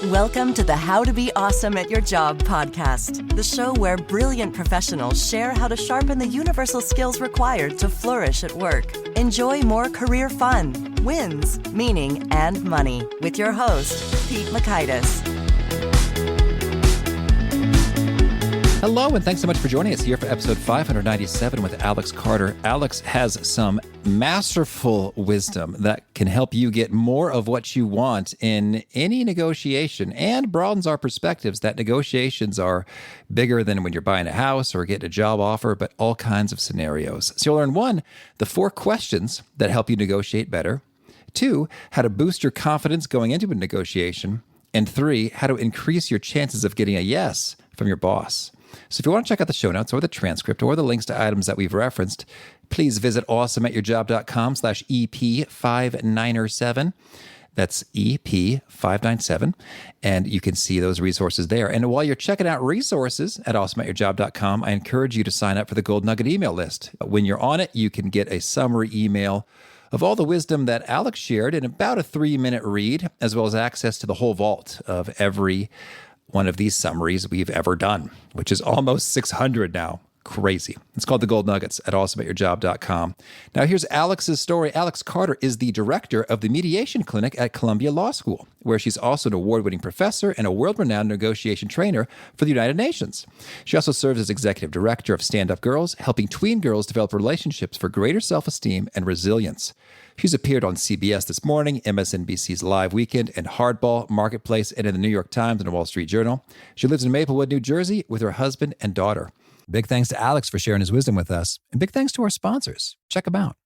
Welcome to the How to Be Awesome at Your Job podcast, the show where brilliant professionals share how to sharpen the universal skills required to flourish at work. Enjoy more career fun, wins, meaning, and money with your host, Pete Makaitis. Hello, and thanks so much for joining us here for episode 597 with Alex Carter. Alex has some masterful wisdom that can help you get more of what you want in any negotiation and broadens our perspectives that negotiations are bigger than when you're buying a house or getting a job offer, but all kinds of scenarios. So you'll learn 1, the 4 questions that help you negotiate better, 2, how to boost your confidence going into a negotiation, and 3, how to increase your chances of getting a yes from your boss. So if you want to check out the show notes or the transcript or the links to items that we've referenced, please visit awesomeatyourjob.com/EP597. That's EP597. And you can see those resources there. And while you're checking out resources at awesomeatyourjob.com, I encourage you to sign up for the Gold Nugget email list. When you're on it, you can get a summary email of all the wisdom that Alex shared in about a 3-minute read, as well as access to the whole vault of every one of these summaries we've ever done, which is almost 600 now. Crazy. It's called the Gold Nuggets at awesomeatyourjob.com. Now here's Alex's story. Alex Carter is the director of the Mediation Clinic at Columbia Law School, where she's also an award-winning professor and a world-renowned negotiation trainer for the United Nations. She also serves as executive director of Stand Up Girls, helping tween girls develop relationships for greater self-esteem and resilience. She's appeared on CBS This Morning, MSNBC's Live Weekend, and Hardball, Marketplace, and in the New York Times and the Wall Street Journal. She lives in Maplewood, New Jersey, with her husband and daughter. Big thanks to Alex for sharing his wisdom with us, and big thanks to our sponsors. Check them out.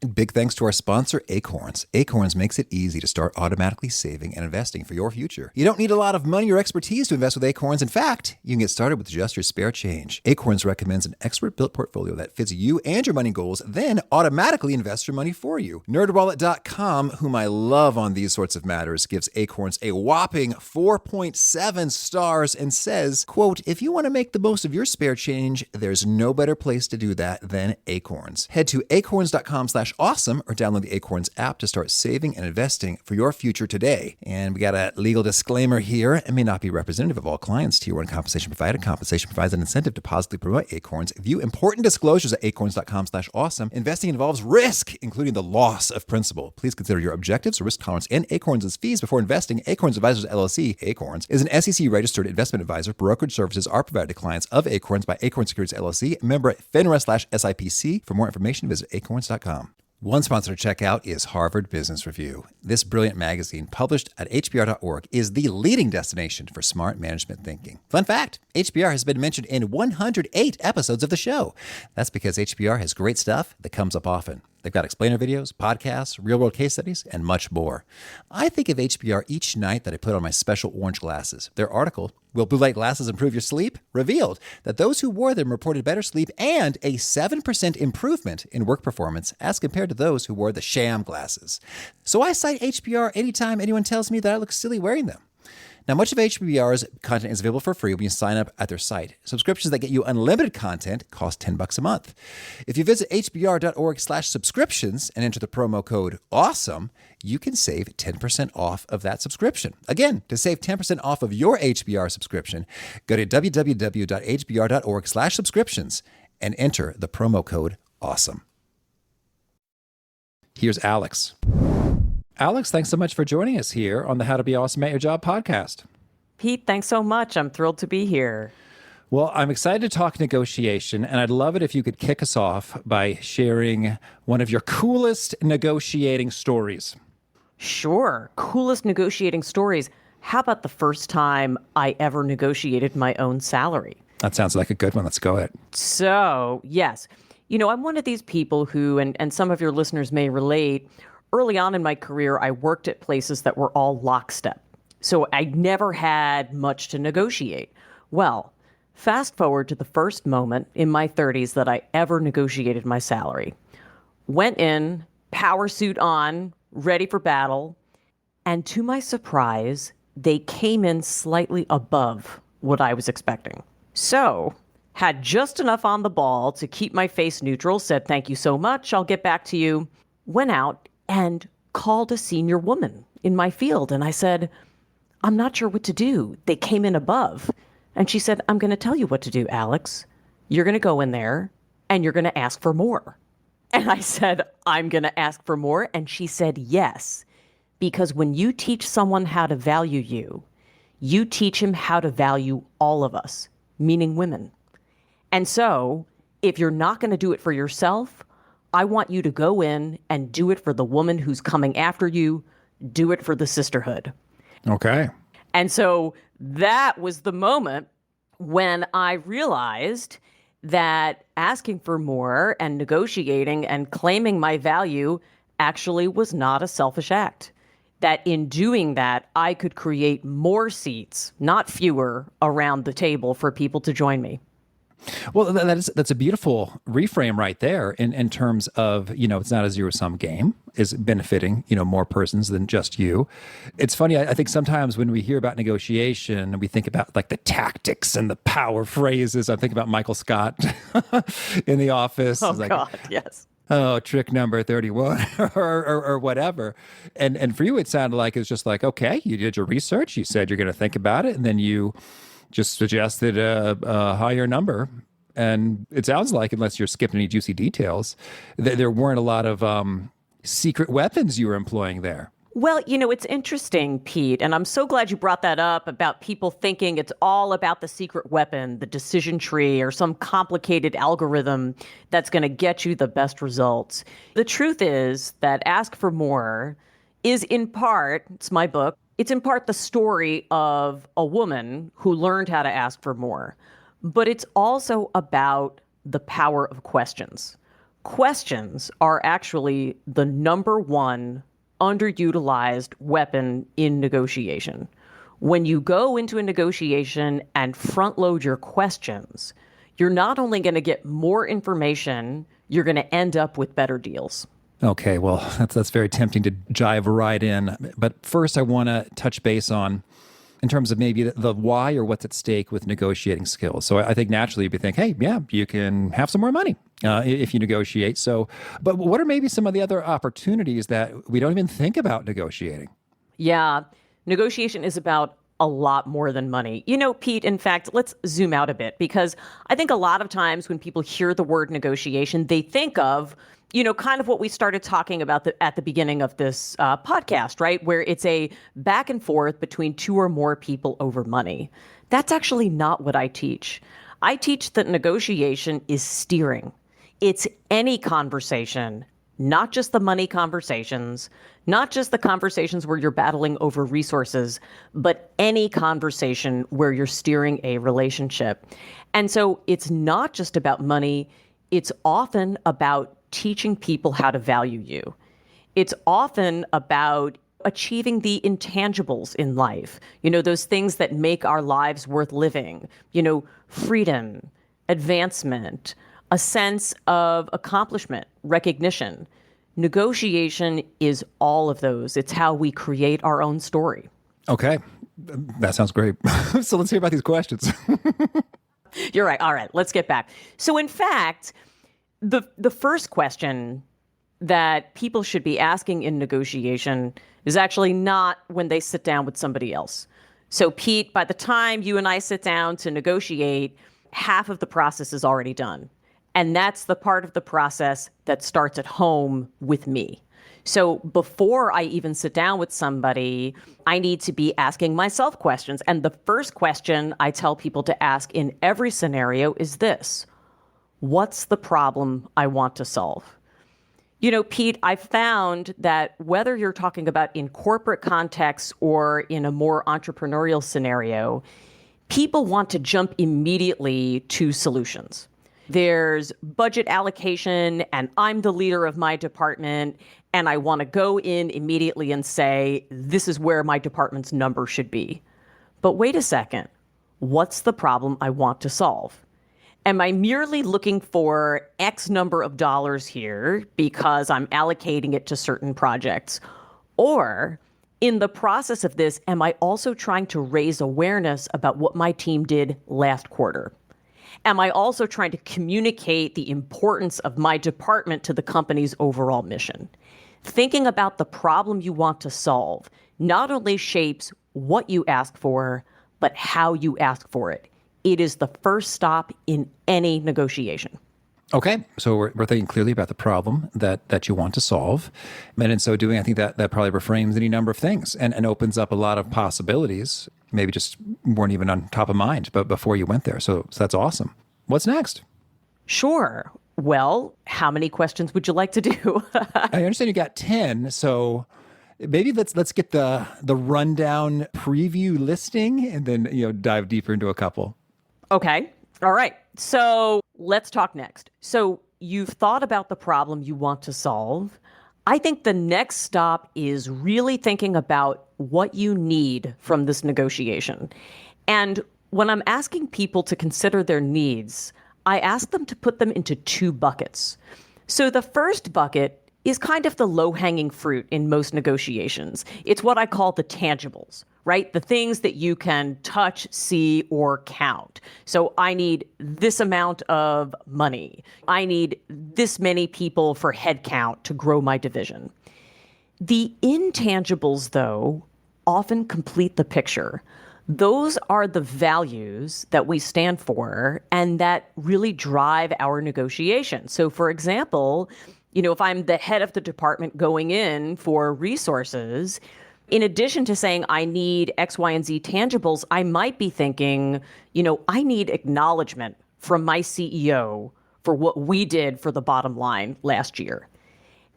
And big thanks to our sponsor, Acorns. Acorns makes it easy to start automatically saving and investing for your future. You don't need a lot of money or expertise to invest with Acorns. In fact, you can get started with just your spare change. Acorns recommends an expert-built portfolio that fits you and your money goals, then automatically invests your money for you. NerdWallet.com, whom I love on these sorts of matters, gives Acorns a whopping 4.7 stars and says, quote, if you want to make the most of your spare change, there's no better place to do that than Acorns. Head to acorns.com/awesome or download the Acorns app to start saving and investing for your future today. And we got a legal disclaimer here. It may not be representative of all clients. Tier 1 compensation provided. Compensation provides an incentive to positively promote Acorns. View important disclosures at acorns.com/awesome. Investing involves risk, including the loss of principal. Please consider your objectives, risk tolerance, and Acorns' fees before investing. Acorns Advisors LLC, Acorns, is an SEC-registered investment advisor. Brokerage services are provided to clients of Acorns by Acorns Securities LLC, member FINRA/SIPC. For more information, visit acorns.com. One sponsor to check out is Harvard Business Review. This brilliant magazine, published at hbr.org, is the leading destination for smart management thinking. Fun fact, HBR has been mentioned in 108 episodes of the show. That's because HBR has great stuff that comes up often. They've got explainer videos, podcasts, real-world case studies, and much more. I think of HBR each night that I put on my special orange glasses. Their article, Will Blue Light Glasses Improve Your Sleep?, revealed that those who wore them reported better sleep and a 7% improvement in work performance as compared to those who wore the sham glasses. So I cite HBR anytime anyone tells me that I look silly wearing them. Now, much of HBR's content is available for free when you sign up at their site. Subscriptions that get you unlimited content cost $10 a month. If you visit hbr.org/subscriptions and enter the promo code AWESOME, you can save 10% off of that subscription. Again, to save 10% off of your HBR subscription, go to www.hbr.org/subscriptions and enter the promo code AWESOME. Here's Alex. Alex, thanks so much for joining us here on the How to Be Awesome at Your Job podcast. Pete, thanks so much. I'm thrilled to be here. Well, I'm excited to talk negotiation, and I'd love it if you could kick us off by sharing one of your coolest negotiating stories. Sure. Coolest negotiating stories. How about the first time I ever negotiated my own salary? That sounds like a good one. Let's go ahead. So, yes. I'm one of these people who, and some of your listeners may relate, early on in my career, I worked at places that were all lockstep. So I never had much to negotiate. Well, fast forward to the first moment in my 30s that I ever negotiated my salary. Went in, power suit on, ready for battle. And to my surprise, they came in slightly above what I was expecting. So had just enough on the ball to keep my face neutral, said, thank you so much, I'll get back to you. Went out and called a senior woman in my field. And I said, I'm not sure what to do. They came in above. And she said, I'm going to tell you what to do, Alex. You're going to go in there and you're going to ask for more. And I said, I'm going to ask for more. And she said, yes, because when you teach someone how to value you, you teach him how to value all of us, meaning women. And so if you're not going to do it for yourself, I want you to go in and do it for the woman who's coming after you. Do it for the sisterhood. Okay. And so that was the moment when I realized that asking for more and negotiating and claiming my value actually was not a selfish act. That in doing that, I could create more seats, not fewer, around the table for people to join me. Well, that's a beautiful reframe right there in terms of, it's not a zero-sum game, is benefiting, more persons than just you. It's funny, I think sometimes when we hear about negotiation, we think about like the tactics and the power phrases. I think about Michael Scott in The Office. Oh, like, God, yes. Oh, trick number 31 or whatever. And for you, it sounded like it was just like, okay, you did your research. You said you're going to think about it. And then you just suggested a higher number. And it sounds like, unless you're skipping any juicy details, there weren't a lot of secret weapons you were employing there. Well, it's interesting, Pete, and I'm so glad you brought that up about people thinking it's all about the secret weapon, the decision tree, or some complicated algorithm that's going to get you the best results. The truth is that Ask for More is in part, it's my book, it's in part the story of a woman who learned how to ask for more. But it's also about the power of questions. Questions are actually the number one underutilized weapon in negotiation. When you go into a negotiation and front load your questions, you're not only going to get more information, you're going to end up with better deals. Okay, well, that's very tempting to jive right in. But first, I want to touch base on, in terms of maybe the why or what's at stake with negotiating skills. So I think naturally you'd think, hey, yeah, you can have some more money if you negotiate. So, but what are maybe some of the other opportunities that we don't even think about negotiating? Yeah, negotiation is about a lot more than money. Pete, in fact, let's zoom out a bit, because I think a lot of times when people hear the word negotiation, they think of, kind of what we started talking about at the beginning of this podcast, right? Where it's a back and forth between two or more people over money. That's actually not what I teach. I teach that negotiation is steering. It's any conversation, not just the money conversations, not just the conversations where you're battling over resources, but any conversation where you're steering a relationship. And so it's not just about money. It's often about teaching people how to value you. It's often about achieving the intangibles in life, those things that make our lives worth living, freedom, advancement, a sense of accomplishment, recognition. Negotiation is all of those. It's how we create our own story. Okay, that sounds great. So let's hear about these questions. You're right. All right, let's get back. So in fact, the first question that people should be asking in negotiation is actually not when they sit down with somebody else. So Pete, by the time you and I sit down to negotiate, half of the process is already done. And that's the part of the process that starts at home with me. So before I even sit down with somebody, I need to be asking myself questions. And the first question I tell people to ask in every scenario is this: what's the problem I want to solve? Pete, I found that whether you're talking about in corporate contexts or in a more entrepreneurial scenario, people want to jump immediately to solutions. There's budget allocation, and I'm the leader of my department, and I want to go in immediately and say, this is where my department's number should be. But wait a second, what's the problem I want to solve? Am I merely looking for X number of dollars here because I'm allocating it to certain projects? Or in the process of this, am I also trying to raise awareness about what my team did last quarter? Am I also trying to communicate the importance of my department to the company's overall mission? Thinking about the problem you want to solve not only shapes what you ask for, but how you ask for it. It is the first stop in any negotiation. Okay, so we're thinking clearly about the problem that you want to solve. And in so doing, I think that probably reframes any number of things and opens up a lot of possibilities, maybe just weren't even on top of mind, but before you went there. So that's awesome. What's next? Sure. Well, how many questions would you like to do? I understand you got 10, so maybe let's get the rundown preview listing and then dive deeper into a couple. Okay. All right. So let's talk next. So you've thought about the problem you want to solve. I think the next stop is really thinking about what you need from this negotiation. And when I'm asking people to consider their needs, I ask them to put them into two buckets. So the first bucket is kind of the low-hanging fruit in most negotiations. It's what I call the tangibles, right? The things that you can touch, see, or count. So I need this amount of money. I need this many people for head count to grow my division. The intangibles, though, often complete the picture. Those are the values that we stand for and that really drive our negotiation. So, for example, if I'm the head of the department going in for resources, in addition to saying I need X, Y, and Z tangibles, I might be thinking, I need acknowledgement from my CEO for what we did for the bottom line last year.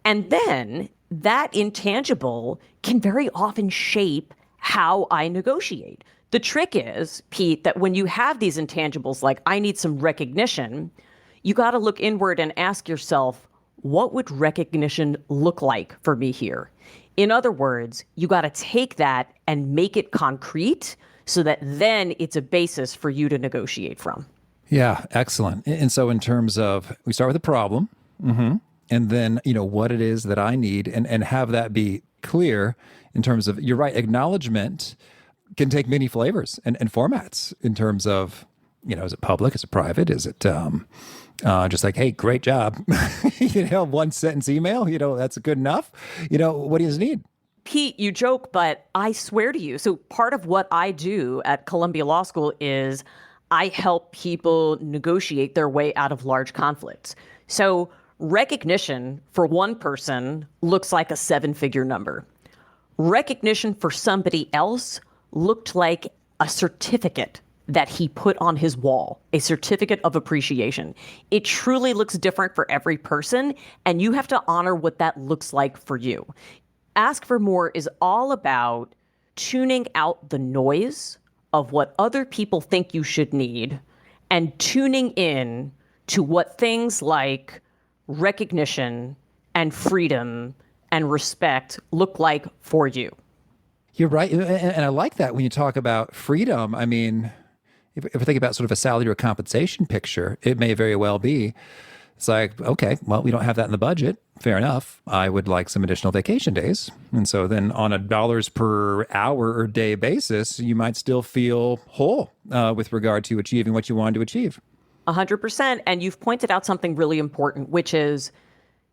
And then that intangible can very often shape how I negotiate. The trick is, Pete, that when you have these intangibles, like I need some recognition, you got to look inward and ask yourself, what would recognition look like for me here? In other words, you got to take that and make it concrete so that then it's a basis for you to negotiate from. Yeah, excellent. And so in terms of, we start with the problem, and then, what it is that I need and have that be clear in terms of, you're right, acknowledgement can take many flavors and formats in terms of, is it public? Is it private? Is it just like, hey, great job? 1 sentence email, that's good enough. What do you need? Pete, you joke, but I swear to you. So part of what I do at Columbia Law School is I help people negotiate their way out of large conflicts. So recognition for one person looks like a 7-figure number. Recognition for somebody else looked like a certificate that he put on his wall, a certificate of appreciation. It truly looks different for every person, and you have to honor what that looks like for you. Ask for More is all about tuning out the noise of what other people think you should need and tuning in to what things like recognition and freedom and respect look like for you. You're right. And I like that when you talk about freedom. I mean, if we think about sort of a salary or compensation picture, it may very well be, it's like, okay, well, we don't have that in the budget. Fair enough. I would like some additional vacation days. And so then on a dollars per hour or day basis, you might still feel whole with regard to achieving what you wanted to achieve. 100%. And you've pointed out something really important, which is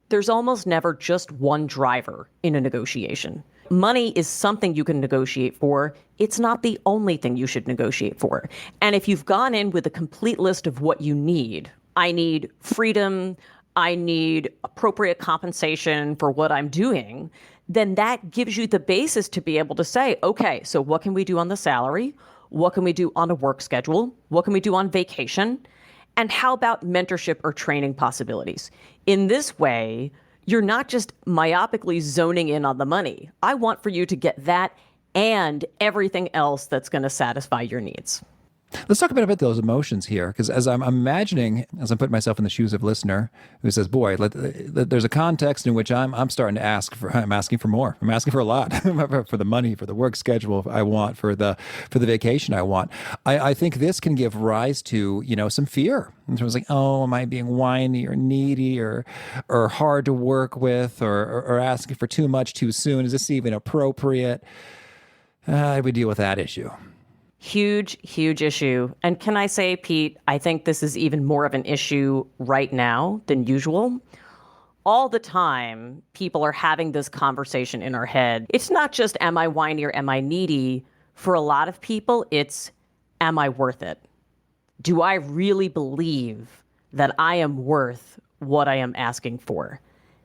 there's almost never just one driver in a negotiation. Money is something you can negotiate for. It's not the only thing you should negotiate for. And if you've gone in with a complete list of what you need, I need freedom, I need appropriate compensation for what I'm doing, then that gives you the basis to be able to say, okay, so what can we do on the salary? What can we do on a work schedule? What can we do on vacation? And how about mentorship or training possibilities? In this way, you're not just myopically zoning in on the money. I want for you to get that and everything else that's going to satisfy your needs. Let's talk a bit about those emotions here, because as I'm imagining, as I'm putting myself in the shoes of a listener who says, boy, there's a context in which I'm starting to I'm asking for more. I'm asking for a lot for the money, for the work schedule I want, for the vacation I want. I think this can give rise to, some fear in terms of like, oh, am I being whiny or needy or hard to work with or asking for too much too soon? Is this even appropriate? We deal with that issue. Huge, huge issue. And can I say, Pete, I think this is even more of an issue right now than usual. All the time, people are having this conversation in our head. It's not just, am I whiny or am I needy? For a lot of people, it's, am I worth it? Do I really believe that I am worth what I am asking for?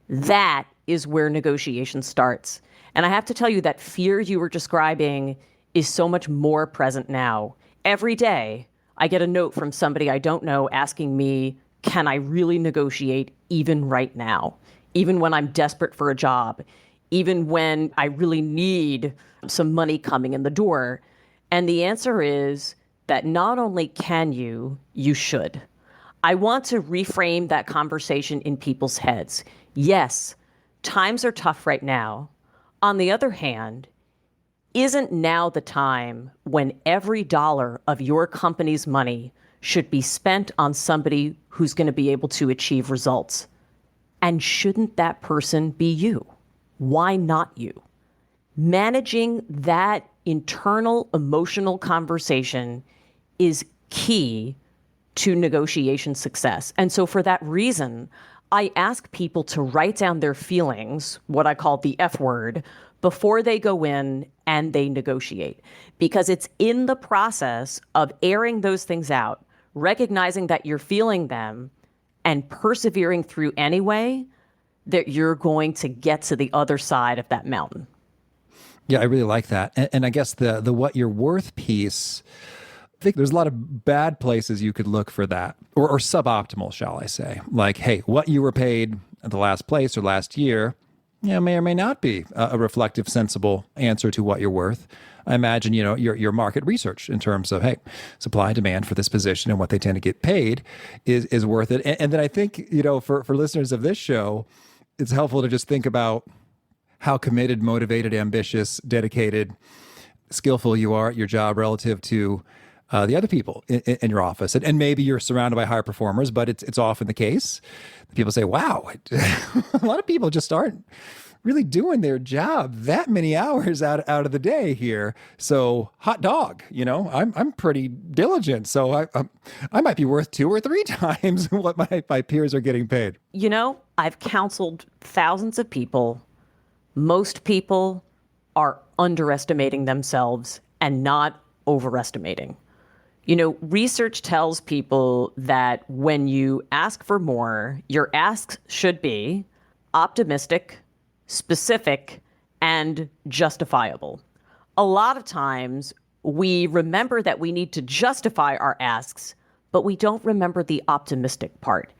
That is where negotiation starts. And I have to tell you that fear you were describing is so much more present now. Every day, I get a note from somebody I don't know asking me, can I really negotiate even right now? Even when I'm desperate for a job, even when I really need some money coming in the door. And the answer is that not only can you, you should. I want to reframe that conversation in people's heads. Yes, times are tough right now. On the other hand, isn't now the time when every dollar of your company's money should be spent on somebody who's going to be able to achieve results? And shouldn't that person be you? Why not you? Managing that internal emotional conversation is key to negotiation success. And so for that reason, I ask people to write down their feelings, what I call the F word, before they go in and they negotiate. Because it's in the process of airing those things out, recognizing that you're feeling them, and persevering through anyway, that you're going to get to the other side of that mountain. Yeah, I really like that. And I guess the what you're worth piece, I think there's a lot of bad places you could look for that, or suboptimal, shall I say. Like, hey, what you were paid at the last place or last year, may or may not be a reflective, sensible answer to what you're worth. I imagine, your market research in terms of, hey, supply and demand for this position and what they tend to get paid is worth it. And then I think, for listeners of this show, it's helpful to just think about how committed, motivated, ambitious, dedicated, skillful you are at your job relative to the other people in your office. And maybe you're surrounded by high performers, but it's often the case. People say, wow, a lot of people just aren't really doing their job that many hours out of the day here. So hot dog, I'm pretty diligent. So I might be worth 2 or 3 times what my peers are getting paid. I've counseled thousands of people. Most people are underestimating themselves and not overestimating. Research tells people that when you ask for more, your asks should be optimistic, specific, and justifiable. A lot of times, we remember that we need to justify our asks, but we don't remember the optimistic part.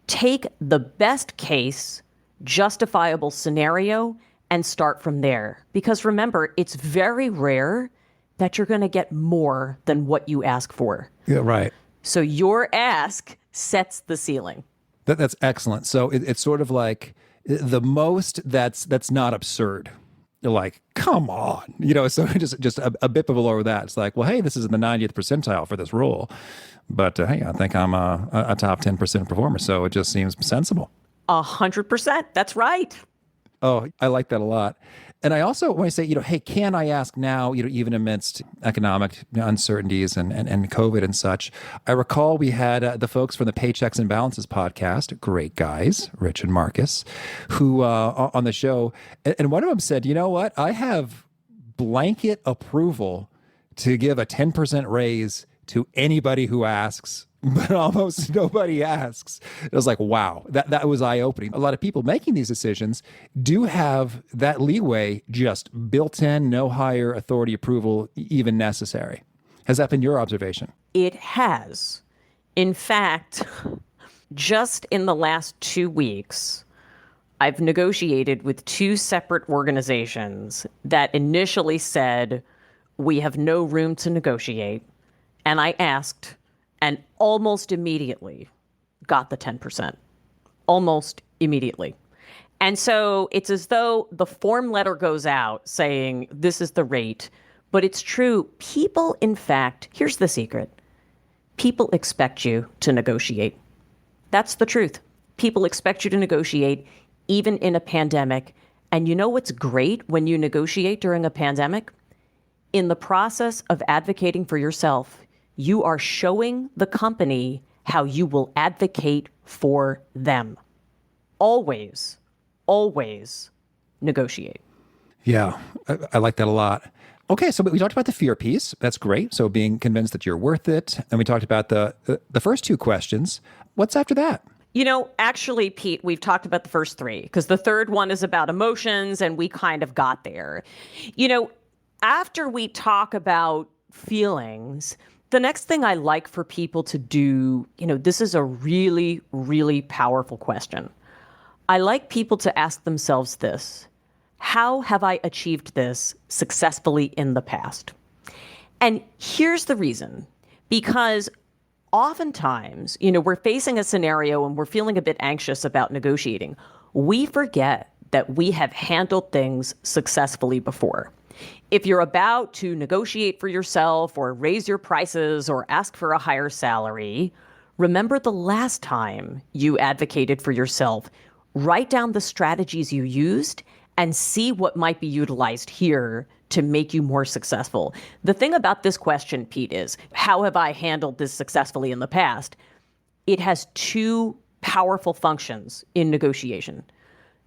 Take the best case, justifiable scenario and start from there. Because remember, it's very rare that you're going to get more than what you ask for. Yeah, right. So your ask sets the ceiling. That's excellent. So it's sort of like the most that's not absurd. You're like, come on, so just a bit below that. It's like, well, hey, this is in the 90th percentile for this role, but hey, I think I'm a top 10% performer. So it just seems sensible. 100%. That's right. Oh, I like that a lot. And I also want to say, hey, can I ask now, even amidst economic uncertainties and COVID and such? I recall we had the folks from the Paychecks and Balances podcast, great guys, Rich and Marcus, who on the show, and one of them said, you know what? I have blanket approval to give a 10% raise to anybody who asks, but almost nobody asks. It was like, wow, that was eye-opening. A lot of people making these decisions do have that leeway just built in, no higher authority approval even necessary. Has that been your observation? It has. In fact, just in the last 2 weeks, I've negotiated with 2 separate organizations that initially said, we have no room to negotiate. And I asked, and almost immediately got the 10%. Almost immediately. And so it's as though the form letter goes out saying, this is the rate. But it's true. People, in fact, here's the secret. People expect you to negotiate. That's the truth. People expect you to negotiate, even in a pandemic. And you know what's great when you negotiate during a pandemic? In the process of advocating for yourself, you are showing the company how you will advocate for them. Always negotiate. Yeah, I like that a lot. Okay, so we talked about the fear piece. That's great. So being convinced that you're worth it. And we talked about the first two questions. What's after that? Actually, Pete, we've talked about the first three because the third one is about emotions and we kind of got there. After we talk about feelings, the next thing I like for people to do, this is a really, really powerful question. I like people to ask themselves this: how have I achieved this successfully in the past? And here's the reason. Because oftentimes, we're facing a scenario and we're feeling a bit anxious about negotiating. We forget that we have handled things successfully before. If you're about to negotiate for yourself or raise your prices or ask for a higher salary, remember the last time you advocated for yourself. Write down the strategies you used and see what might be utilized here to make you more successful. The thing about this question, Pete, is how have I handled this successfully in the past? It has two powerful functions in negotiation.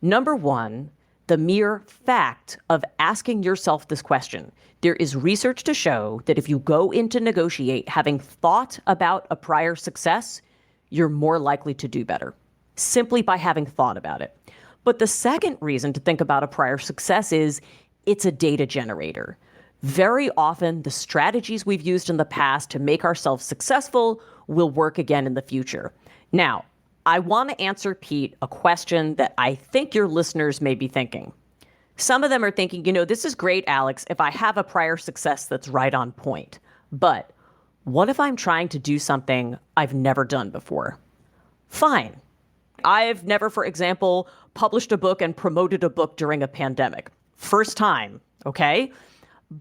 Number one, the mere fact of asking yourself this question. There is research to show that if you go into negotiate having thought about a prior success, you're more likely to do better, simply by having thought about it. But the second reason to think about a prior success is it's a data generator. Very often, the strategies we've used in the past to make ourselves successful will work again in the future. Now, I want to answer, Pete, a question that I think your listeners may be thinking. Some of them are thinking, this is great, Alex, if I have a prior success that's right on point. But what if I'm trying to do something I've never done before? Fine. I've never, for example, published a book and promoted a book during a pandemic. First time, okay?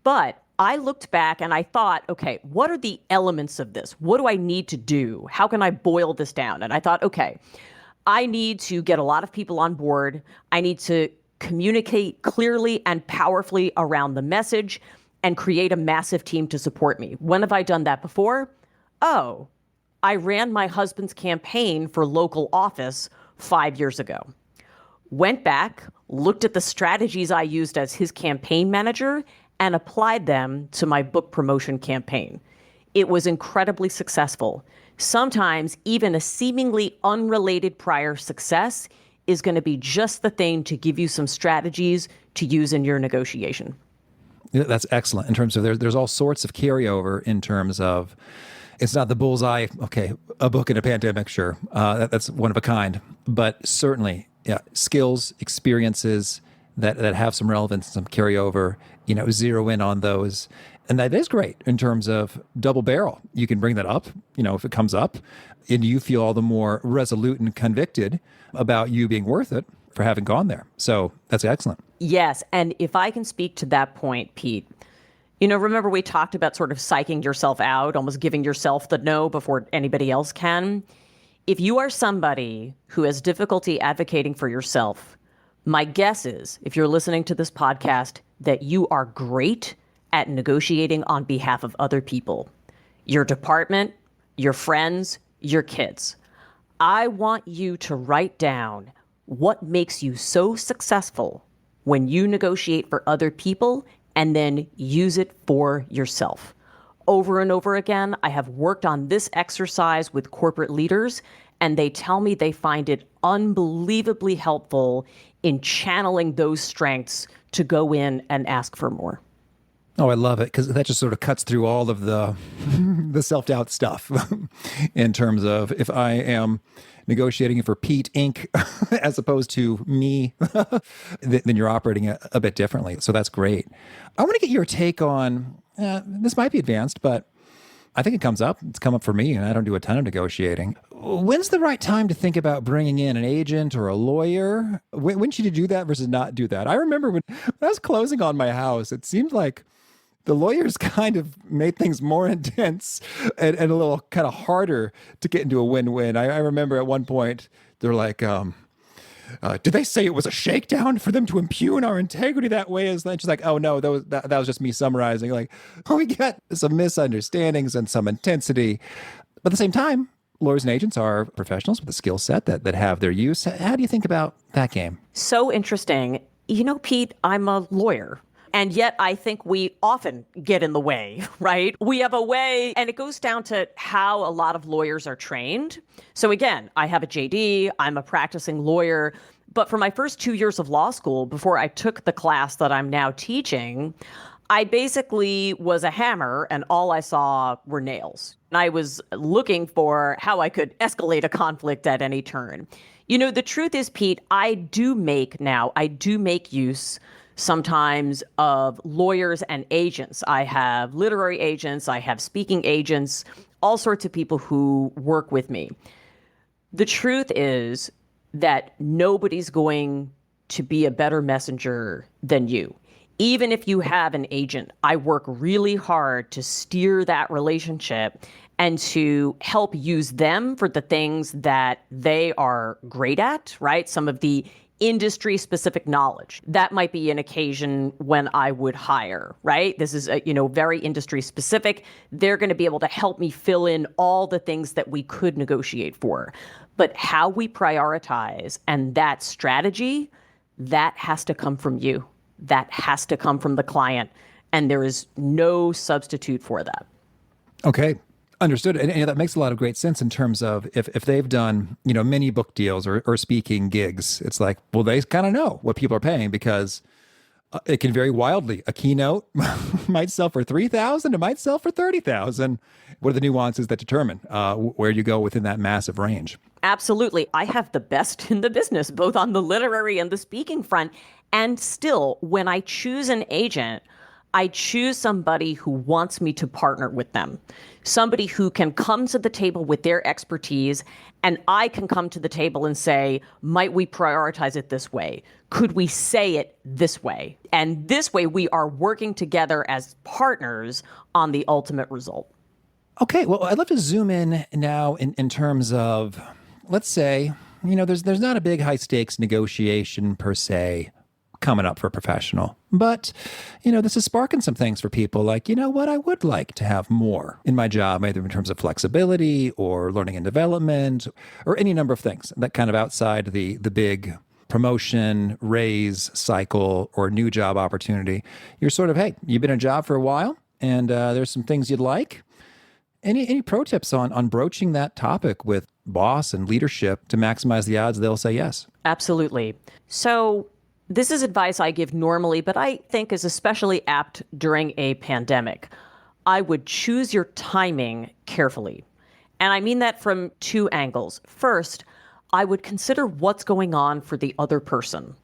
But I looked back and I thought, okay, what are the elements of this? What do I need to do? How can I boil this down? And I thought, okay, I need to get a lot of people on board. I need to communicate clearly and powerfully around the message and create a massive team to support me. When have I done that before? Oh, I ran my husband's campaign for local office 5 years ago. Went back, looked at the strategies I used as his campaign manager, and applied them to my book promotion campaign. It was incredibly successful. Sometimes even a seemingly unrelated prior success is going to be just the thing to give you some strategies to use in your negotiation. That's excellent in terms of there's all sorts of carryover in terms of it's not the bullseye. Okay, a book in a pandemic, sure. That's one of a kind. But certainly, yeah, skills, experiences that have some relevance, some carryover, zero in on those. And that is great in terms of double barrel. You can bring that up, if it comes up, and you feel all the more resolute and convicted about you being worth it for having gone there. So that's excellent. Yes. And if I can speak to that point, Pete, remember we talked about sort of psyching yourself out, almost giving yourself the no before anybody else can. If you are somebody who has difficulty advocating for yourself, my guess is, if you're listening to this podcast, that you are great at negotiating on behalf of other people, your department, your friends, your kids. I want you to write down what makes you so successful when you negotiate for other people and then use it for yourself. Over and over again, I have worked on this exercise with corporate leaders, and they tell me they find it unbelievably helpful in channeling those strengths to go in and ask for more. Oh, I love it, because that just sort of cuts through all of the self-doubt stuff in terms of if I am negotiating for Pete Inc. as opposed to me, then you're operating a bit differently. So that's great. I want to get your take on, this might be advanced, but I think it comes up. It's come up for me, and I don't do a ton of negotiating. When's the right time to think about bringing in an agent or a lawyer? When should you do that versus not do that? I remember when I was closing on my house, it seemed like the lawyers kind of made things more intense and a little kind of harder to get into a win-win. I remember at one point, they're like, did they say it was a shakedown for them to impugn our integrity that way? And she's like, oh no, that was just me summarizing. Like, we get some misunderstandings and some intensity. But at the same time, lawyers and agents are professionals with a skill set that have their use. How do you think about that game? So interesting. Pete, I'm a lawyer. And yet I think we often get in the way, right? We have a way, and it goes down to how a lot of lawyers are trained. So again, I have a JD, I'm a practicing lawyer, but for my first 2 years of law school, before I took the class that I'm now teaching, I basically was a hammer and all I saw were nails. And I was looking for how I could escalate a conflict at any turn. You know, the truth is, Pete, I do make use sometimes of lawyers and agents. I have literary agents, I have speaking agents, all sorts of people who work with me. The truth is that nobody's going to be a better messenger than you. Even if you have an agent, I work really hard to steer that relationship and to help use them for the things that they are great at, right? Some of the industry-specific knowledge. That might be an occasion when I would hire, right? This is, very industry-specific. They're going to be able to help me fill in all the things that we could negotiate for. But how we prioritize and that strategy, that has to come from you. That has to come from the client. And there is no substitute for that. Okay. Understood. And that makes a lot of great sense in terms of if they've done, many book deals or speaking gigs, it's like, well, they kind of know what people are paying because it can vary wildly. A keynote might sell for $3,000. It might sell for $30,000. What are the nuances that determine where you go within that massive range? Absolutely. I have the best in the business, both on the literary and the speaking front. And still, when I choose an agent, I choose somebody who wants me to partner with them, somebody who can come to the table with their expertise, and I can come to the table and say, might we prioritize it this way? Could we say it this way? And this way, we are working together as partners on the ultimate result. Okay, well, I'd love to zoom in now in terms of, let's say, there's not a big high stakes negotiation per se coming up for a professional. But, this is sparking some things for people like, what, I would like to have more in my job, either in terms of flexibility or learning and development or any number of things that kind of outside the big promotion, raise cycle or new job opportunity. You're sort of, hey, you've been in a job for a while and there's some things you'd like. Any pro tips on broaching that topic with boss and leadership to maximize the odds they'll say yes? Absolutely. So this is advice I give normally, but I think is especially apt during a pandemic. I would choose your timing carefully. And I mean that from two angles. First, I would consider what's going on for the other person.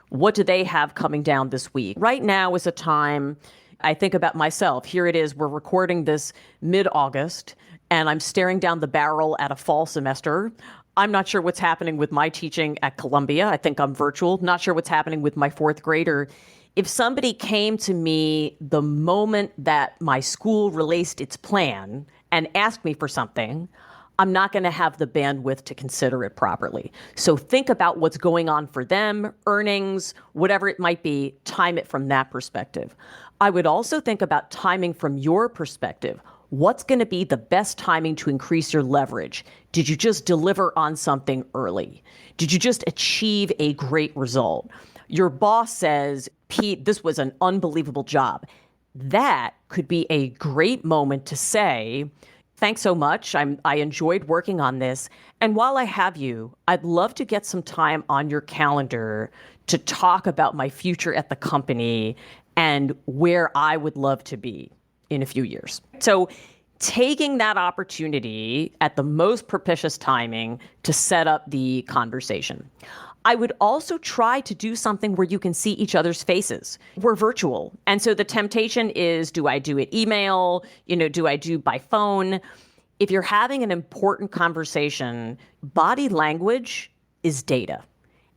What do they have coming down this week? Right now is a time I think about myself. Here it is. We're recording this mid-August, and I'm staring down the barrel at a fall semester. I'm not sure what's happening with my teaching at Columbia. I think I'm virtual. Not sure what's happening with my fourth grader. If somebody came to me the moment that my school released its plan and asked me for something, I'm not going to have the bandwidth to consider it properly. So think about what's going on for them, earnings, whatever it might be, time it from that perspective. I would also think about timing from your perspective. What's going to be the best timing to increase your leverage? Did you just deliver on something early? Did you just achieve a great result? Your boss says, Pete, this was an unbelievable job. That could be a great moment to say, thanks so much. I enjoyed working on this. And while I have you, I'd love to get some time on your calendar to talk about my future at the company and where I would love to be in a few years. So taking that opportunity at the most propitious timing to set up the conversation. I would also try to do something where you can see each other's faces. We're virtual. And so the temptation is, do I do it email? Do I do by phone? If you're having an important conversation, body language is data.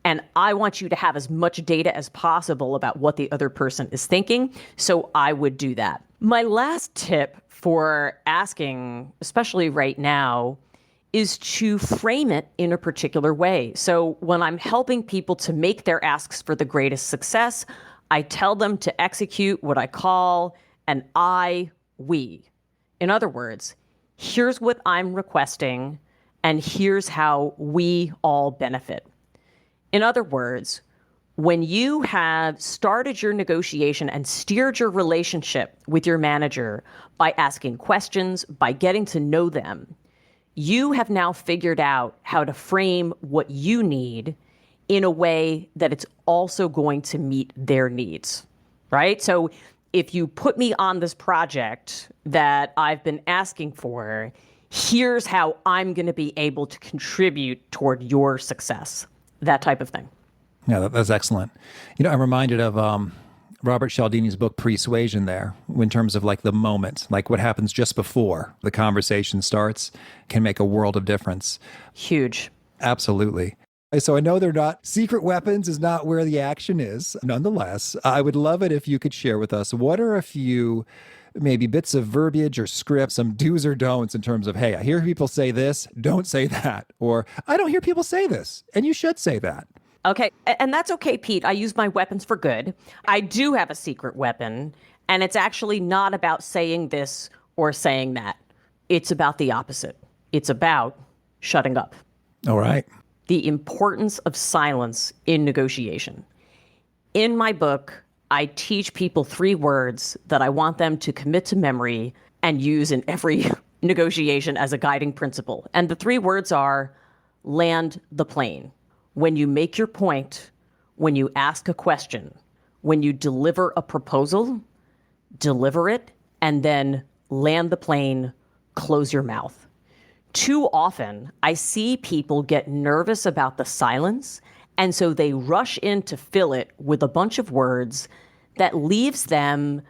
And I want you to have as much data as possible about what the other person is thinking. So I would do that. My last tip for asking, especially right now, is to frame it in a particular way. So when I'm helping people to make their asks for the greatest success, I tell them to execute what I call an we. In other words, here's what I'm requesting, and here's how we all benefit. In other words, When you have started your negotiation and steered your relationship with your manager by asking questions, by getting to know them, you have now figured out how to frame what you need in a way that it's also going to meet their needs, right? So if you put me on this project that I've been asking for, here's how I'm going to be able to contribute toward your success, that type of thing. Yeah, that's excellent. I'm reminded of Robert Cialdini's book, Persuasion there, in terms of like the moment, like what happens just before the conversation starts can make a world of difference. Huge. Absolutely. So I know they're not, secret weapons is not where the action is. Nonetheless, I would love it if you could share with us, what are a few maybe bits of verbiage or script, some do's or don'ts in terms of, hey, I hear people say this, don't say that. Or I don't hear people say this, and you should say that. Okay. And that's okay, Pete. I use my weapons for good. I do have a secret weapon, and it's actually not about saying this or saying that. It's about the opposite. It's about shutting up. All right. The importance of silence in negotiation. In my book, I teach people 3 words that I want them to commit to memory and use in every negotiation as a guiding principle. And the 3 words are land the plane. When you make your point, when you ask a question, when you deliver a proposal, deliver it, and then land the plane, close your mouth. Too often, I see people get nervous about the silence, and so they rush in to fill it with a bunch of words that leaves them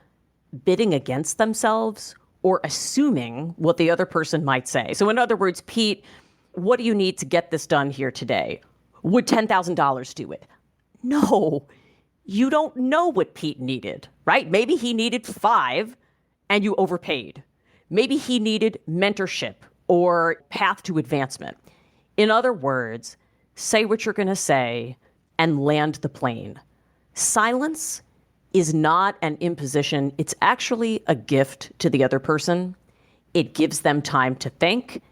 bidding against themselves or assuming what the other person might say. So in other words, Pete, what do you need to get this done here today? Would $10,000 do it? No, you don't know what Pete needed, right? Maybe he needed 5 and you overpaid. Maybe he needed mentorship or path to advancement. In other words, say what you're going to say and land the plane. Silence is not an imposition. It's actually a gift to the other person. It gives them time to think,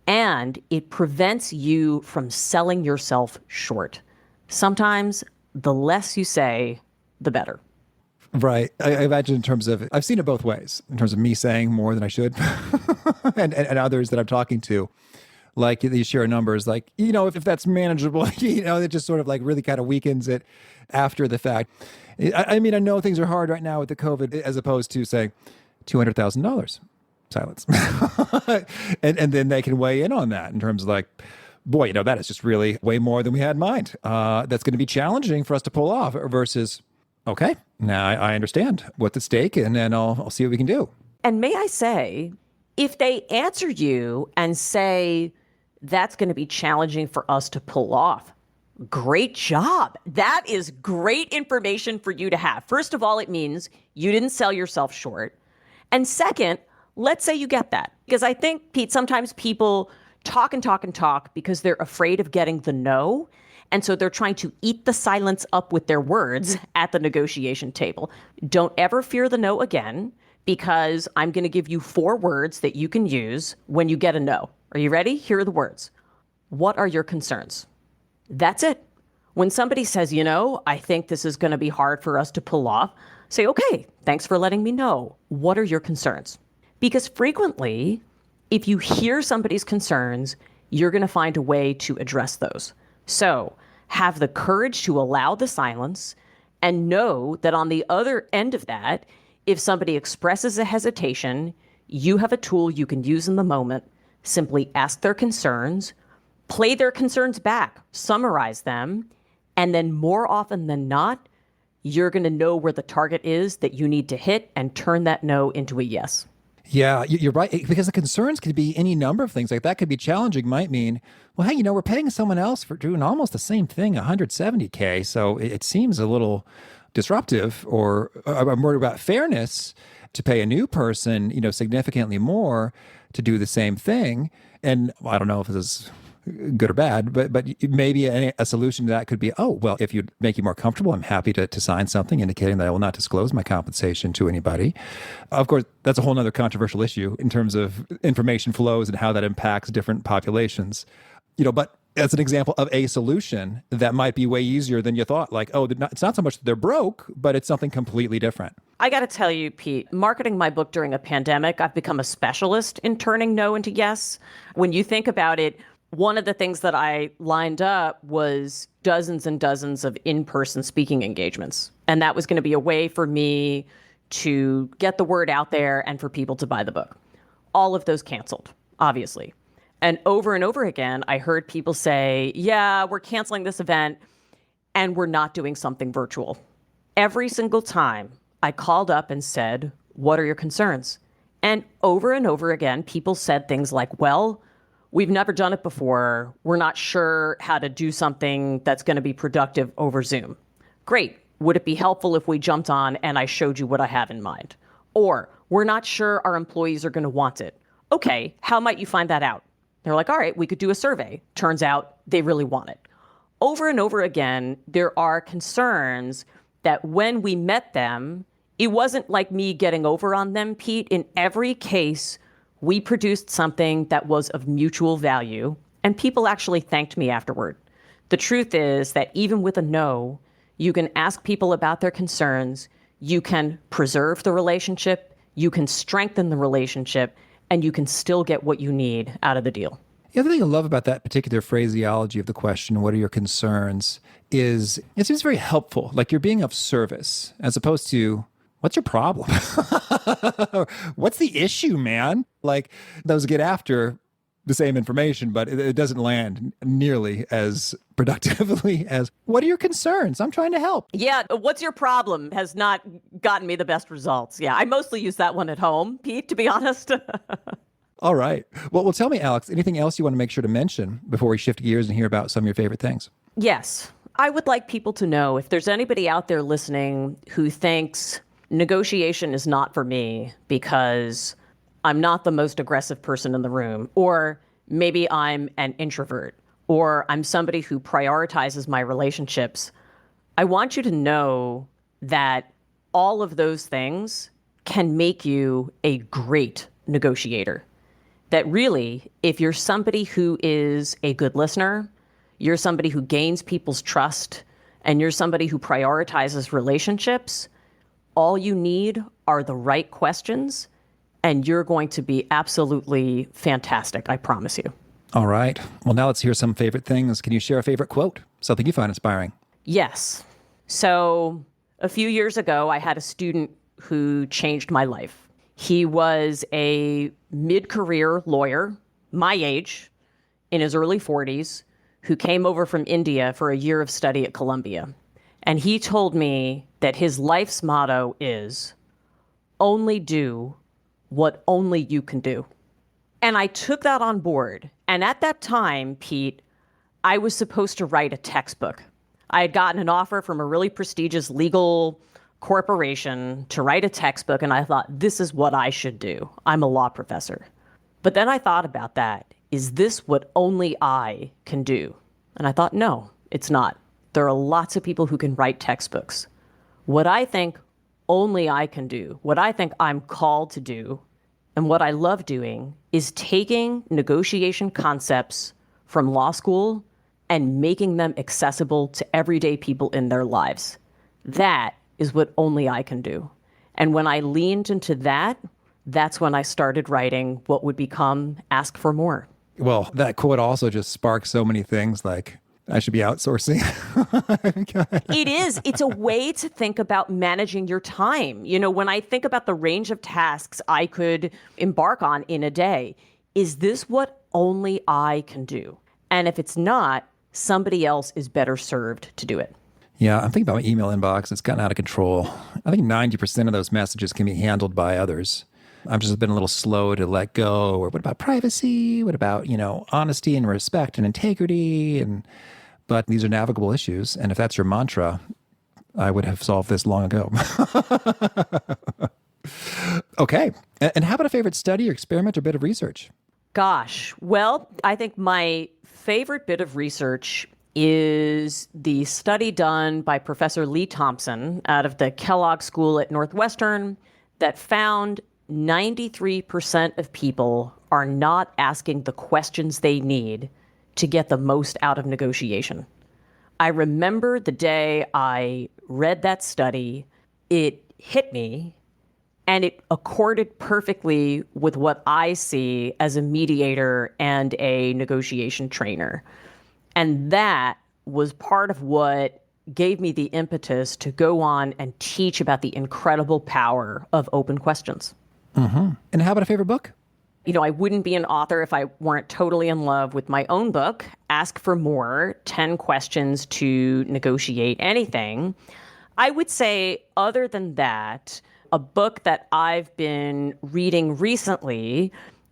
and it prevents you from selling yourself short. Sometimes the less you say, the better. Right. I imagine in terms of, I've seen it both ways, in terms of me saying more than I should and others that I'm talking to. Like these share numbers, like, if that's manageable, it just sort of like really kind of weakens it after the fact. I mean, I know things are hard right now with the COVID, as opposed to saying $200,000 silence. and then they can weigh in on that in terms of like, boy, that is just really way more than we had in mind. That's going to be challenging for us to pull off versus, okay, now I understand what's at stake, and then I'll see what we can do. And may I say, if they answer you and say, that's going to be challenging for us to pull off, great job. That is great information for you to have. First of all, it means you didn't sell yourself short. And second, let's say you get that. Because I think, Pete, sometimes people talk and talk and talk because they're afraid of getting the no. And so they're trying to eat the silence up with their words at the negotiation table. Don't ever fear the no again, because I'm going to give you 4 words that you can use when you get a no. Are you ready? Here are the words. What are your concerns? That's it. When somebody says, I think this is going to be hard for us to pull off, say, okay, thanks for letting me know. What are your concerns? Because frequently, if you hear somebody's concerns, you're going to find a way to address those. So have the courage to allow the silence and know that on the other end of that, if somebody expresses a hesitation, you have a tool you can use in the moment. Simply ask their concerns, play their concerns back, summarize them, and then more often than not, you're going to know where the target is that you need to hit and turn that no into a yes. Yeah, you're right, because the concerns could be any number of things. Like that could be challenging, might mean, well, hey, we're paying someone else for doing almost the same thing, $170K. So it seems a little disruptive, or I'm worried about fairness to pay a new person, significantly more to do the same thing. And I don't know if this is good or bad, but maybe a solution to that could be, oh, well, if you'd make you more comfortable, I'm happy to sign something indicating that I will not disclose my compensation to anybody. Of course, that's a whole other controversial issue in terms of information flows and how that impacts different populations. But That's an example of a solution that might be way easier than you thought. Like, oh, it's not so much that they're broke, but it's something completely different. I got to tell you, Pete, marketing my book during a pandemic, I've become a specialist in turning no into yes. When you think about it, one of the things that I lined up was dozens and dozens of in-person speaking engagements. And that was going to be a way for me to get the word out there and for people to buy the book. All of those canceled, obviously. And over again, I heard people say, yeah, we're canceling this event and we're not doing something virtual. Every single time I called up and said, what are your concerns? And over again, people said things like, well, we've never done it before. We're not sure how to do something that's going to be productive over Zoom. Great. Would it be helpful if we jumped on and I showed you what I have in mind? Or we're not sure our employees are going to want it. Okay, how might you find that out? They're like, all right, we could do a survey. Turns out they really want it. Over and over again, there are concerns that when we met them, it wasn't like me getting over on them, Pete. In every case, we produced something that was of mutual value, and people actually thanked me afterward. The truth is that even with a no, you can ask people about their concerns, you can preserve the relationship, you can strengthen the relationship, and you can still get what you need out of the deal. The other thing I love about that particular phraseology of the question, what are your concerns, is it seems very helpful. Like you're being of service as opposed to, what's your problem? What's the issue, man? Like those get after the same information, but it doesn't land nearly as productively as, what are your concerns? I'm trying to help. Yeah, what's your problem has not gotten me the best results. Yeah, I mostly use that one at home, Pete, to be honest. All right. Well, tell me, Alex, anything else you want to make sure to mention before we shift gears and hear about some of your favorite things? Yes. I would like people to know if there's anybody out there listening who thinks negotiation is not for me because I'm not the most aggressive person in the room, or maybe I'm an introvert, or I'm somebody who prioritizes my relationships. I want you to know that all of those things can make you a great negotiator. That really, if you're somebody who is a good listener, you're somebody who gains people's trust, and you're somebody who prioritizes relationships, all you need are the right questions, and you're going to be absolutely fantastic, I promise you. All right. Well, now let's hear some favorite things. Can you share a favorite quote? Something you find inspiring? Yes. So a few years ago, I had a student who changed my life. He was a mid-career lawyer, my age, in his early 40s, who came over from India for a year of study at Columbia. And he told me that his life's motto is, only do what only you can do. And I took that on board. And at that time, Pete, I was supposed to write a textbook. I had gotten an offer from a really prestigious legal corporation to write a textbook, and I thought, this is what I should do. I'm a law professor. But then I thought about that. Is this what only I can do? And I thought, no, it's not. There are lots of people who can write textbooks. What I think only I can do, what I think I'm called to do, and what I love doing is taking negotiation concepts from law school and making them accessible to everyday people in their lives. That is what only I can do. And when I leaned into that, that's when I started writing what would become Ask for More. Well, that quote also just sparks so many things, like I should be outsourcing. It is. It's a way to think about managing your time. You know, when I think about the range of tasks I could embark on in a day, is this what only I can do? And if it's not, somebody else is better served to do it. Yeah, I'm thinking about my email inbox. It's gotten out of control. I think 90% of those messages can be handled by others. I've just been a little slow to let go. Or what about privacy? What about, honesty and respect and integrity? But these are navigable issues. And if that's your mantra, I would have solved this long ago. Okay. And how about a favorite study or experiment or bit of research? Gosh, well, I think my favorite bit of research is the study done by Professor Lee Thompson out of the Kellogg School at Northwestern that found 93% of people are not asking the questions they need to get the most out of negotiation. I remember the day I read that study, it hit me, and it accorded perfectly with what I see as a mediator and a negotiation trainer. And that was part of what gave me the impetus to go on and teach about the incredible power of open questions. Mm-hmm. And how about a favorite book? I wouldn't be an author if I weren't totally in love with my own book, Ask for More, 10 Questions to Negotiate Anything. I would say, other than that, a book that I've been reading recently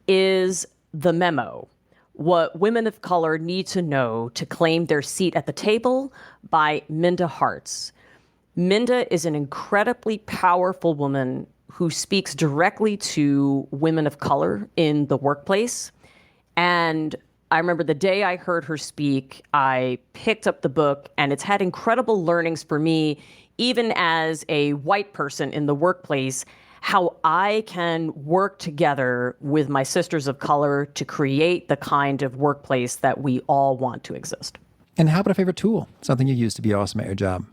is The Memo, What Women of Color Need to Know to Claim Their Seat at the Table by Minda Harts. Minda is an incredibly powerful woman who speaks directly to women of color in the workplace. And I remember the day I heard her speak, I picked up the book, and it's had incredible learnings for me, even as a white person in the workplace, how I can work together with my sisters of color to create the kind of workplace that we all want to exist. And how about a favorite tool? Something you use to be awesome at your job?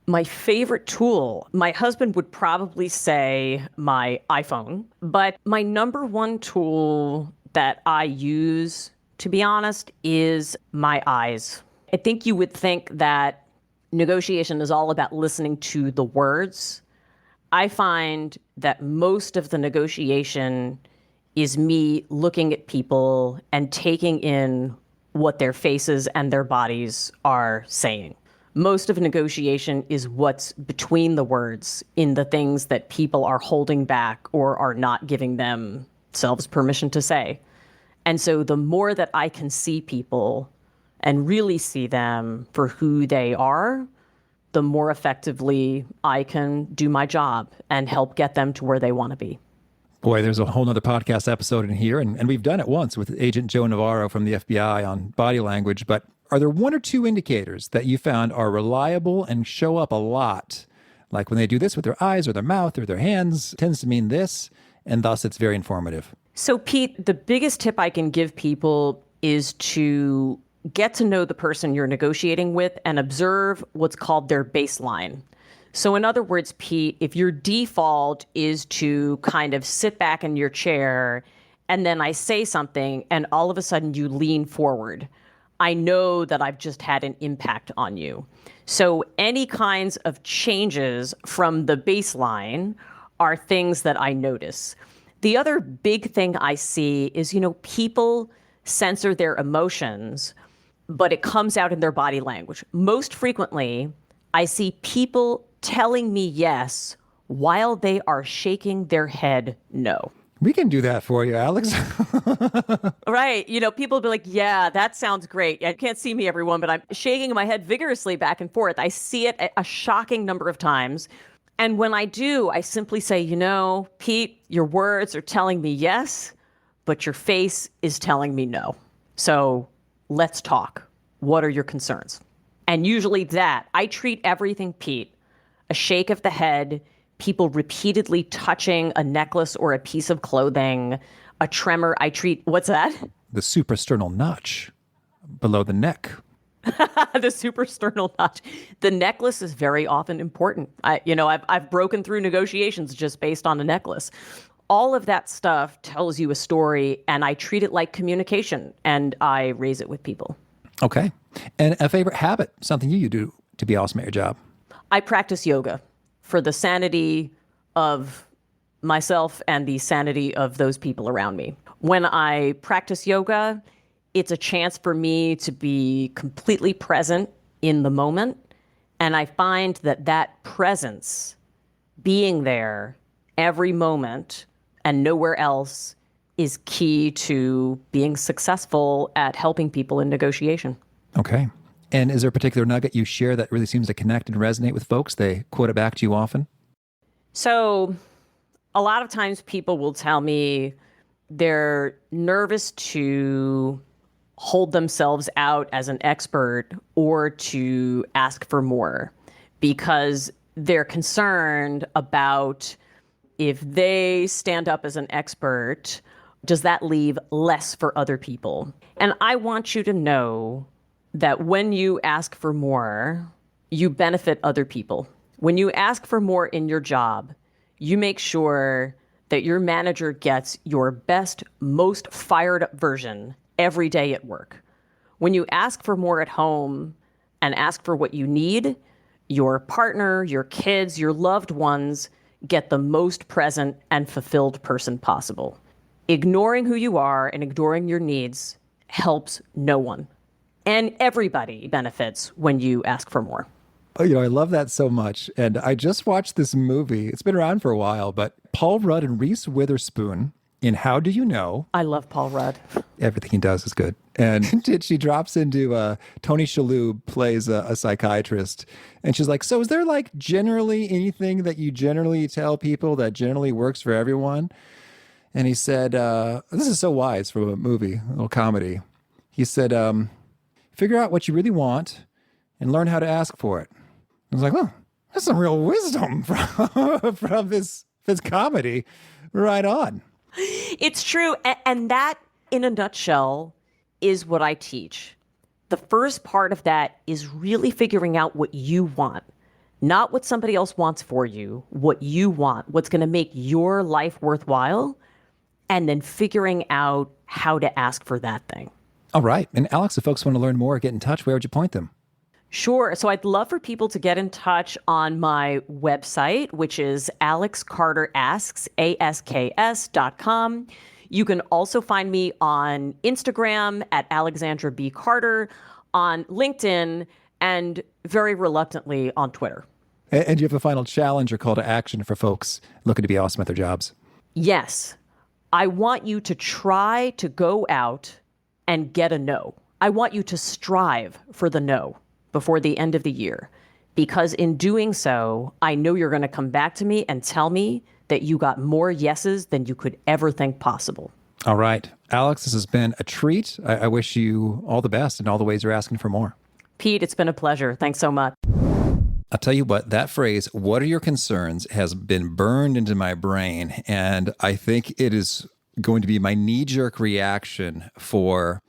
My favorite tool, my husband would probably say my iPhone, but my number one tool that I use, to be honest, is my eyes. I think you would think that negotiation is all about listening to the words. I find that most of the negotiation is me looking at people and taking in what their faces and their bodies are saying. Most of negotiation is what's between the words in the things that people are holding back or are not giving themselves permission to say. And so the more that I can see people and really see them for who they are, the more effectively I can do my job and help get them to where they want to be. Boy, there's a whole nother podcast episode in here, and we've done it once with Agent Joe Navarro from the FBI on body language, but are there one or two indicators that you found are reliable and show up a lot? Like when they do this with their eyes or their mouth or their hands, it tends to mean this, and thus it's very informative. So, Pete, the biggest tip I can give people is to get to know the person you're negotiating with and observe what's called their baseline. So in other words, Pete, if your default is to kind of sit back in your chair and then I say something and all of a sudden you lean forward, I know that I've just had an impact on you. So any kinds of changes from the baseline are things that I notice. The other big thing I see is, people censor their emotions, but it comes out in their body language. Most frequently, I see people telling me yes while they are shaking their head no. We can do that for you, Alex. Right. People will be like, yeah, that sounds great. You can't see me, everyone, but I'm shaking my head vigorously back and forth. I see it a shocking number of times. And when I do, I simply say, Pete, your words are telling me yes, but your face is telling me no. So let's talk. What are your concerns? And usually I treat everything, Pete, a shake of the head, people repeatedly touching a necklace or a piece of clothing, a tremor. What's that? The suprasternal notch below the neck. The suprasternal notch. The necklace is very often important. I've broken through negotiations just based on a necklace. All of that stuff tells you a story, and I treat it like communication, and I raise it with people. Okay. And a favorite habit, something you do to be awesome at your job? I practice yoga for the sanity of myself and the sanity of those people around me. When I practice yoga, it's a chance for me to be completely present in the moment. And I find that presence, being there every moment and nowhere else, is key to being successful at helping people in negotiation. Okay. And is there a particular nugget you share that really seems to connect and resonate with folks? They quote it back to you often? So a lot of times people will tell me they're nervous to hold themselves out as an expert or to ask for more because they're concerned about if they stand up as an expert, does that leave less for other people? And I want you to know that when you ask for more, you benefit other people. When you ask for more in your job, you make sure that your manager gets your best, most fired up version every day at work. When you ask for more at home and ask for what you need, your partner, your kids, your loved ones get the most present and fulfilled person possible. Ignoring who you are and ignoring your needs helps no one. And everybody benefits when you ask for more. Oh, I love that so much. And I just watched this movie. It's been around for a while, but Paul Rudd and Reese Witherspoon in How Do You Know? I love Paul Rudd. Everything he does is good. And she drops into Tony Shalhoub plays a psychiatrist. And she's like, so is there like generally anything that you generally tell people that generally works for everyone? And he said, this is so wise from a movie, a little comedy. He said, figure out what you really want and learn how to ask for it. I was like, well, that's some real wisdom from this comedy. Right on. It's true. And that, in a nutshell, is what I teach. The first part of that is really figuring out what you want, not what somebody else wants for you, what you want, what's going to make your life worthwhile, and then figuring out how to ask for that thing. All right. And Alex, if folks want to learn more, get in touch, where would you point them? Sure. So I'd love for people to get in touch on my website, which is alexcarterasks.com. You can also find me on Instagram at Alexandra B. Carter, on LinkedIn, and very reluctantly on Twitter. And you have a final challenge or call to action for folks looking to be awesome at their jobs? Yes. I want you to try to go out and get a no. I want you to strive for the no before the end of the year, because in doing so, I know you're going to come back to me and tell me that you got more yeses than you could ever think possible. All right. Alex, this has been a treat. I wish you all the best in all the ways you're asking for more. Pete, it's been a pleasure. Thanks so much. I'll tell you what, that phrase, what are your concerns, has been burned into my brain. And I think it is going to be my knee-jerk reaction for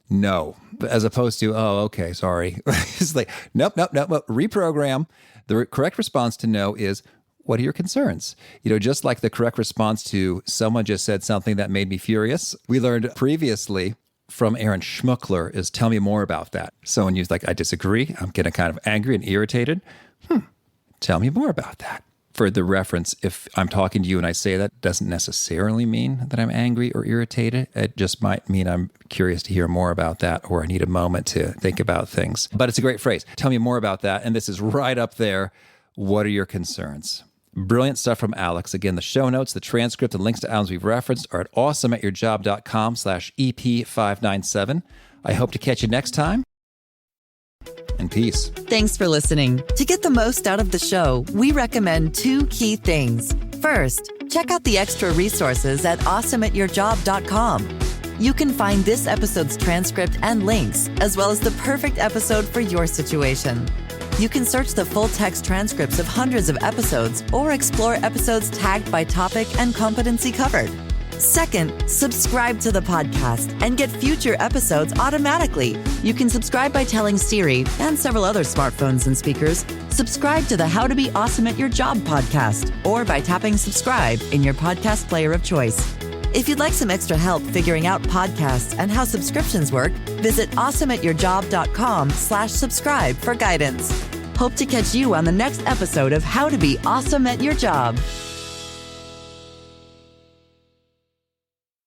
no, as opposed to, oh, okay, sorry. It's like, nope. Reprogram. The correct response to no is, what are your concerns? Just like the correct response to someone just said something that made me furious. We learned previously from Aaron Schmuckler is tell me more about that. Someone used like, I disagree. I'm getting kind of angry and irritated. Tell me more about that. For the reference, if I'm talking to you and I say that, doesn't necessarily mean that I'm angry or irritated. It just might mean I'm curious to hear more about that, or I need a moment to think about things. But it's a great phrase. Tell me more about that. And this is right up there. What are your concerns? Brilliant stuff from Alex. Again, the show notes, the transcript, and links to items we've referenced are at awesomeatyourjob.com/EP597. I hope to catch you next time. And peace. Thanks for listening. To get the most out of the show, we recommend 2 key things. First, check out the extra resources at awesomeatyourjob.com. You can find this episode's transcript and links, as well as the perfect episode for your situation. You can search the full text transcripts of hundreds of episodes or explore episodes tagged by topic and competency covered. Second, subscribe to the podcast and get future episodes automatically. You can subscribe by telling Siri and several other smartphones and speakers, subscribe to the How to Be Awesome at Your Job podcast, or by tapping subscribe in your podcast player of choice. If you'd like some extra help figuring out podcasts and how subscriptions work, visit awesomeatyourjob.com/subscribe for guidance. Hope to catch you on the next episode of How to Be Awesome at Your Job.